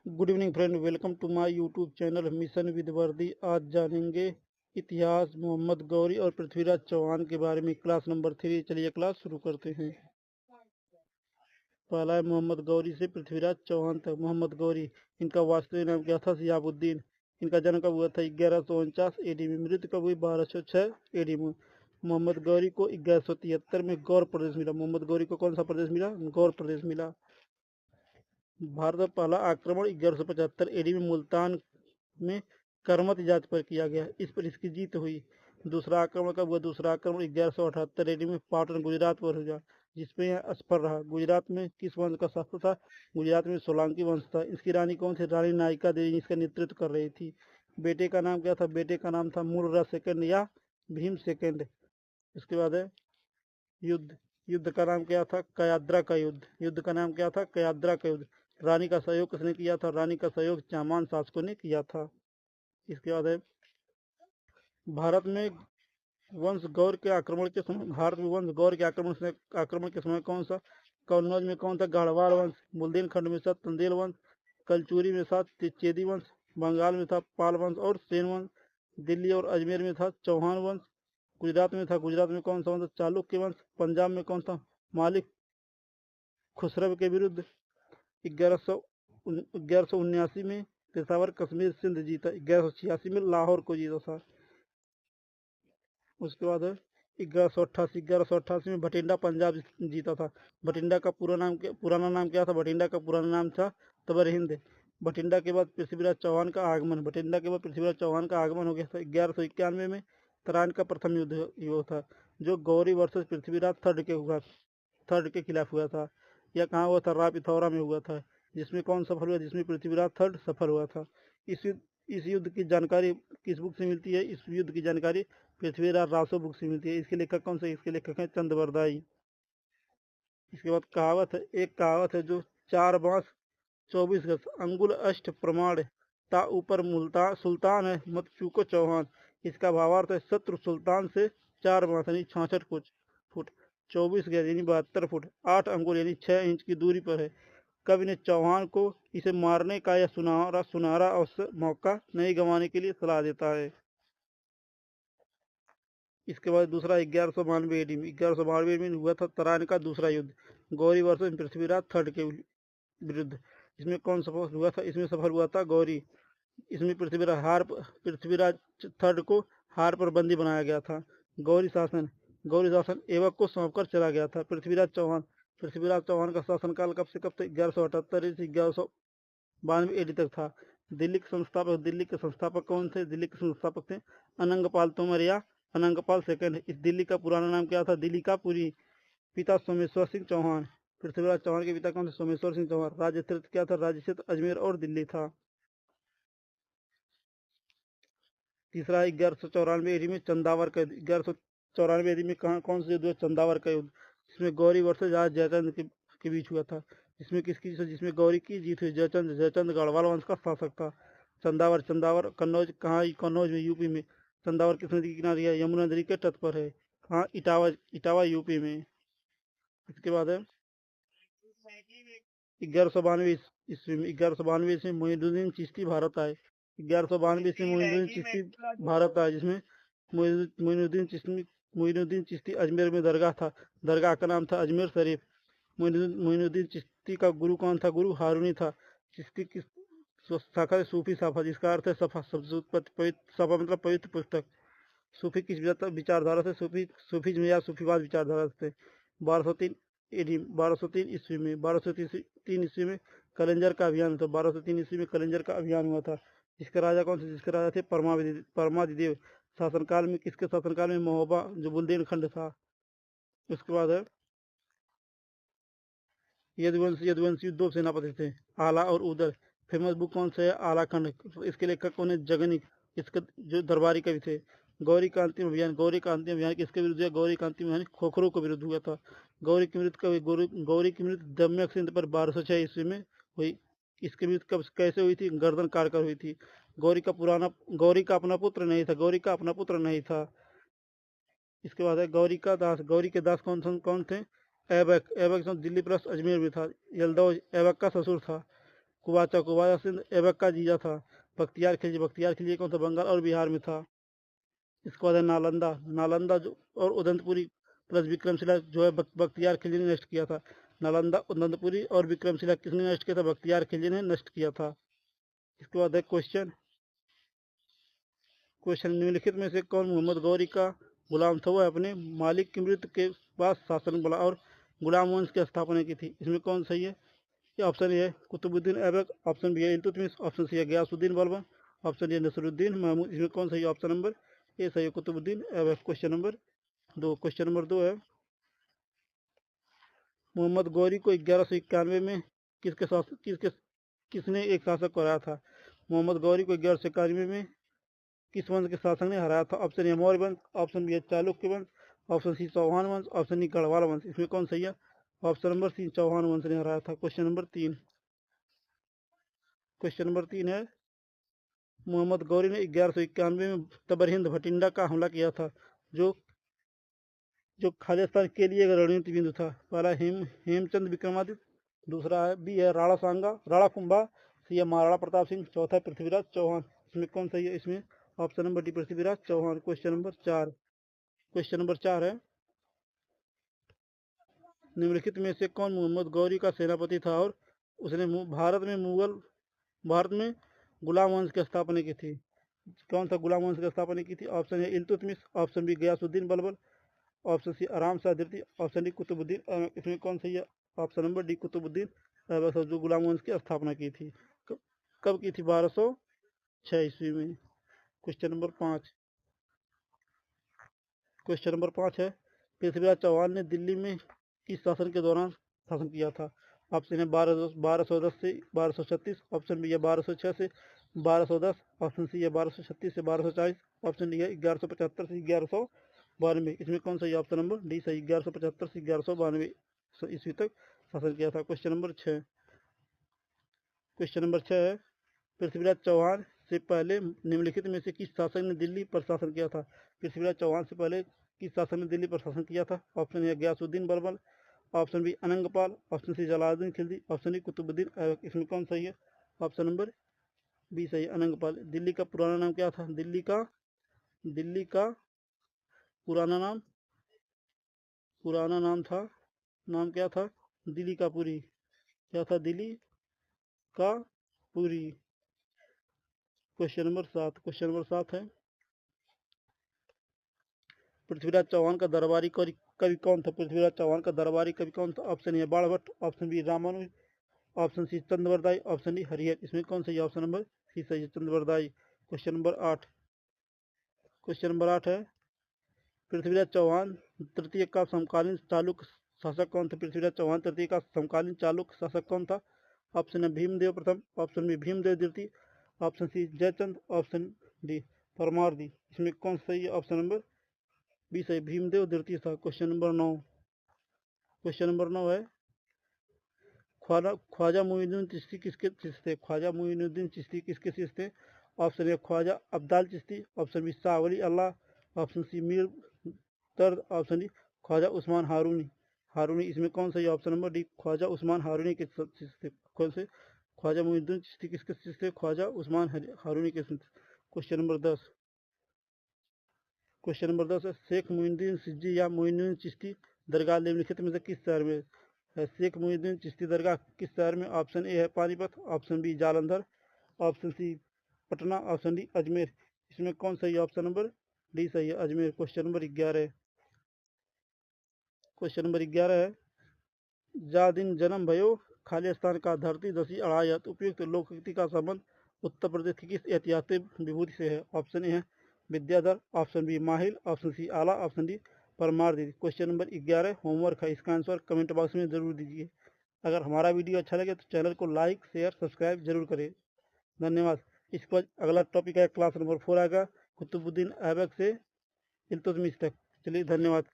Good evening friend, welcome to my YouTube channel mission with Vardi. आज जानेंगे इतिहास मोहम्मद गौरी और पृथ्वीराज चौहान के बारे में। Class number 3। चलिए क्लास शुरू करते हैं। पहला है मोहम्मद गौरी से पृथ्वीराज चौहान तक। मोहम्मद गौरी, इनका वास्तविक नाम क्या था? सियाबुद्दीन। इनका जन्म कब हुआ था? 1149 एडी में। मृत्यु कब हुई? 1206 एडी में। मोहम्मद गौरी को 1173 में गौर प्रदेश मिला। मोहम्मद गौरी को कौन सा प्रदेश मिला? गौर प्रदेश मिला। भारत का पहला आक्रमण 1175 एडी में मुल्तान में करमत जाति पर किया गया। इस पर इसकी जीत हुई। दूसरा आक्रमण कब हुआ? दूसरा आक्रमण 1178 एडी में पाटन गुजरात पर हुआ, जिसमें यह असफल रहा। गुजरात में किस वंश का शासन था? गुजरात में सोलंकी वंश था। इसकी रानी कौन थी? रानी नायिका देवी इसका नेतृत्व कर रही थी। बेटे का नाम क्या था? बेटे का नाम था मूलराज सेकंड या भीम सेकंड। इसके बाद है युद्ध। युद्ध का नाम क्या था? कयाद्रा का युद्ध। युद्ध का नाम क्या था? कयाद्रा का युद्ध। रानी का सहयोग किसने किया था? रानी का सहयोग चामान शासकों ने किया था। इसके बाद है भारत में वंश गौर के आक्रमण के समय, भारत में वंश गौर के आक्रमण के समय कौन सा? कन्नौज में कौन था? गढ़वाल वंश। बुंदेलखंड में था तंदेल वंश। कलचुरी में था चेदी वंश। बंगाल में था पाल वंश और सेन वंश। दिल्ली और अजमेर में था चौहान वंश। गुजरात में था, गुजरात में कौन सा वंश? चालुक्य वंश। पंजाब में कौन था? मालिक खुसरव के विरुद्ध 1179 में पेशावर कश्मीर सिंध जीता। 1186 में लाहौर को जीता था। उसके बाद 1188 में भटिंडा पंजाब जीता था। भटिंडा का पुराना नाम क्या था? भटिंडा का पुराना नाम था तबर हिंद। भटिंडा के बाद पृथ्वीराज चौहान का आगमन। भटिंडा के बाद पृथ्वीराज चौहान का आगमन हो गया था। 1191 में तराइन का प्रथम युद्ध था, जो गौरी वर्सेस पृथ्वीराज थर्ड के खिलाफ हुआ था। यह कहाँ हुआ था? रा पिथौरा में हुआ था। जिसमें कौन सफल हुआ? जिसमें पृथ्वीराज थर्ड सफल हुआ था। इस युद्ध की जानकारी किस बुक से मिलती है? इस युद्ध की जानकारी पृथ्वीराज रासो बुक से मिलती है। इसके लेखक कौन से? इसके लेखक हैं चंद्रबरदाई। इसके बाद कहावत है, एक कहावत है जो 4 बांस 24 गज अंगुल अष्ट प्रमाण ता ऊपर सुल्तान है मत चूको चौहान। इसका भावार्थ है, शत्रु सुल्तान से 4 बांस यानी 66 फुट 24 गज यानी 72 फुट 8 अंगुल यानी 6 इंच की दूरी पर है। कवि ने चौहान को इसे मारने का यह सुनहरा अवसर मौका नहीं गंवाने के लिए सलाह देता है। इसके बाद दूसरा 1192 एडी में 1192 में हुआ था तराइन का दूसरा युद्ध, गौरी वर्सेस पृथ्वीराज थर्ड के विरुद्ध। इसमें कौन सफल हुआ था? इसमें सफल हुआ था गौरी। इसमें पृथ्वीराज थर्ड को हार पर बंदी बनाया गया था। गौरी शासन एवक को सौंपकर चला गया था। पृथ्वीराज चौहान का शासनकाल कब से कब तक? 1178 से 1192 एडी तक था। दिल्ली के संस्थापक कौन थे? दिल्ली के संस्थापक थे अनंगपाल तोमर या अनंगपाल सेकंड। इस दिल्ली का पुराना नाम क्या था? दिल्ली का पुरी। पिता सोमेश्वर सिंह चौहान। पृथ्वीराज चौहान के पिता कौन थे? सोमेश्वर सिंह चौहान। राज्य क्षेत्र क्या था? राज्य क्षेत्र अजमेर और दिल्ली था। तीसरा 1194 ईस्वी में चंदावर का युद्ध। 1194 ईस्वी में कौन सा युद्ध हुआ? चंदावर का युद्ध, जिसमें गौरी वर्सेस राजा जयचंद के बीच हुआ था। जिसमें गौरी की जीत हुई। जयचंद गढ़वाल वंश का शासक था। चंदावर कन्नौज कहाँ? कन्नौज में, यूपी में। चंदावर किस नदी के किनारे है? यमुना नदी के तट पर है। कहाँ? इटावा यूपी में। इसके बाद है 1192 ईस्वी में मोइनुद्दीन चिश्ती भारत आए। 1192 ईस्वी में मोइनुद्दीन चिश्ती भारत आए, जिसमें मोइनुद्दीन चिश्ती अजमेर में दरगाह था। दरगाह का नाम था अजमेर शरीफ। मोइनुद्दीन चिश्ती का गुरु कौन था? गुरु हारूनी था। चिश्ती की शाखा सूफी साफा, जिसका अर्थ है सफा। सफा मतलब पवित्र पुस्तक। सूफी किस विचारधारा से? सूफीज्म या सूफीवाद विचारधारा से। 1203 ईस्वी में कलिंजर का अभियान था। 1203 ईस्वी में कलिंजर का अभियान हुआ था। जिसके राजा कौन थे? जिसके राजा थे परमादिदेव। शासनकाल में, किसके शासनकाल में? महोबा, जो बुंदेलखंड था। उसके बाद है यदुवंशी 2 सेनापति थे, आला और उदय। फेमस बुक कौन सा है? आलाखंड। इसके लेखक कौन है? जगनिक। इसके जो दरबारी कवि थे। गौरी का अंतिम अभियान किसके विरुद्ध हुआ? गौरी का अंतिम अभियान खोखरों के विरुद्ध हुआ था। गौरी की मृत्यु दम्यक सिंध पर 1206 ईस्वी में हुई। इसके विरुद्ध कब कैसे हुई थी? गर्दन काटकर हुई थी। गौरी का अपना पुत्र नहीं था। इसके बाद है गौरी के दास कौन थे? ऐबक दिल्ली प्लस अजमेर में था। यल्दौज ऐबक का ससुर था। कुवाचा कुवाचा सिंध ऐबक का जीजा था। बख्तियार खिलजी कौन सा बंगाल और बिहार में था। इसके बाद है नालंदा। नालंदा जो और उदंतपुरी प्लस विक्रमशिला जो है बख्तियार खिलजी ने नष्ट किया था। नालंदा, उदंतपुरी और विक्रमशिला किसने नष्ट किया था? बख्तियार खिलजी ने नष्ट किया था। इसके बाद है क्वेश्चन निम्नलिखित में से कौन मोहम्मद गौरी का गुलाम था? वह अपने मालिक की मृत्यु के बाद शासन बोला और गुलाम वंश की स्थापना की थी। इसमें कौन सही है? ये ऑप्शन ए है कुतुबुद्दीन ऐबक, ऑप्शन बी है इल्तुतमिश, ऑप्शन सी है गयासुद्दीन बलबन, ऑप्शन डी है नसरुद्दीन महमूद। इसमें कौन सही है? ऑप्शन नंबर ए सही है कुतुबुद्दीन ऐबक। क्वेश्चन नंबर 2 है मोहम्मद गौरी को 1191 में किसने एक शासक को हराया था? मोहम्मद गौरी को 1191 में किस वंश के शासक ने हराया था? ऑप्शन ए मौर्य वंश, ऑप्शन बी है चालुक्य वंश, ऑप्शन सी चौहान वंश, ऑप्शन डी गढ़वाल वंश। इसमें कौन सही है? ऑप्शन नंबर सी चौहान वंश ने हराया था। क्वेश्चन नंबर 3 है मोहम्मद गौरी ने 1191 में तबरहिंद भटिंडा का हमला किया था जो खालिस्तान के लिए एक रणनीति बिंदु था। पहला हेमचंद विक्रमादित्य, दूसरा है बी है राणा कुंभा, सी है महाराणा प्रताप सिंह, चौथा है पृथ्वीराज चौहान। इसमें कौन सही है? इसमें option number D Prithviraj Chauhan. Question number 4 है निम्नलिखित में से कौन मोहम्मद गौरी का सेनापति था और उसने भारत में गुलाम वंश की स्थापना की थी? कौन सा गुलाम वंश की स्थापना की थी? ऑप्शन है Iltutmish, option B Ghiyasuddin Balban, option C Aram Shah द्वितीय, ऑप्शन डी कुतुबुद्दीन ऐबक। इसमें कौन सही है? Option number D Qutubuddin Aibak जो गुलाम वंश की स्थापना की थी। कब की थी? 1206 ईस्वी में। क्वेश्चन नंबर 5 है पृथ्वीराज चौहान ने दिल्ली में किस शासन के दौरान शासन किया था? ऑप्शन है 1210 से 1236, ऑप्शन बी है 1206 से 1210, ऑप्शन सी है 1236 से 1240, ऑप्शन डी है 1175 से 1192। इसमें कौन सही? ऑप्शन नंबर डी सही 1175 से 1192 ईस्वी तक शासन किया था। क्वेश्चन नंबर 6 है पृथ्वीराज चौहान से पहले निम्नलिखित में से किस शासक ने दिल्ली पर शासन किया था? पृथ्वीराज चौहान से पहले किस शासक ने दिल्ली पर शासन किया था? Option A Ghiyasuddin Balban, option B Anangpal, option C Jalaluddin Khilji, option D Qutubuddin Aibak. इसमें कौन सही है? ऑप्शन नंबर बी सही है अनंगपाल। दिल्ली का पुराना नाम क्या था? दिल्ली का पुराना नाम क्या था? दिल्ली का पुरी। क्या था? दिल्ली का पुरी। क्वेश्चन नंबर 7 है पृथ्वीराज चौहान का दरबारी कवि कौन था? पृथ्वीराज चौहान का दरबारी कवि कौन था? Option A Banabhatta, option B Ramanuj, option C Chandvardai, option D Harihar. इसमें कौन सही? ऑप्शन नंबर सी सही है चंद्रवरदाई। क्वेश्चन नंबर 8 है पृथ्वीराज चौहान तृतीय का समकालीन चालुक्य शासक कौन था? पृथ्वीराज चौहान तृतीय का समकालीन चालुक्य शासक कौन था? ऑप्शन है भीमदेव प्रथम, ऑप्शन बी भीमदेव द्वितीय, option C Jaichand, option D Paramardi. इसमें कौन सही है? ऑप्शन नंबर बी सही भीमदेव द्वितीय था। क्वेश्चन नंबर 9 है ख्वाजा मुइनुद्दीन चिश्ती किसके शिष्य थे? ख्वाजा मुइनुद्दीन चिश्ती किसके शिष्य थे? Option A Khwaja Abdal Chishti, option B Shah Wali Allah, option C Mir Dard, option D Khwaja Usman Haruni. इसमें कौन सा? Option number D Khwaja Usman Haruni के शिष्य थे। कौन से? ख्वाजा मुइनुद्दीन चिश्ती किसके शिष्य थे? ख्वाजा उस्मान हारूनी के शिष्य। क्वेश्चन नंबर 10 है शेख मुइनुद्दीन सिज्जी या मुइनुद्दीन चिश्ती दरगाह निम्नलिखित में से किस शहर में है? शेख मुइनुद्दीन चिश्ती दरगाह किस शहर में? ऑप्शन ए है Panipat, option B Jalandhar, option C Patna, option D Ajmer. इसमें कौन सही? ऑप्शन नंबर डी सही है अजमेर। क्वेश्चन नंबर 11 है जा दिन जन्म भयो खालिस्तान का धरती दसी अड़ायत उपयुक्त लोककृति का संबंध उत्तर प्रदेश की किस ऐतिहासिक विभूति से है? ऑप्शन ए है Vidyadhar, option B Mahil, option C Aala, option D Paramardi. Question number 11 homework है, इसका आंसर कमेंट बॉक्स में जरूर दीजिए। अगर हमारा वीडियो अच्छा लगे तो चैनल को लाइक शेयर सब्सक्राइब जरूर करें। धन्यवाद। इसके बाद अगला टॉपिक है क्लास नंबर 4 आएगा कुतुबुद्दीन ऐबक से इल्तुतमिश तक। चलिए धन्यवाद।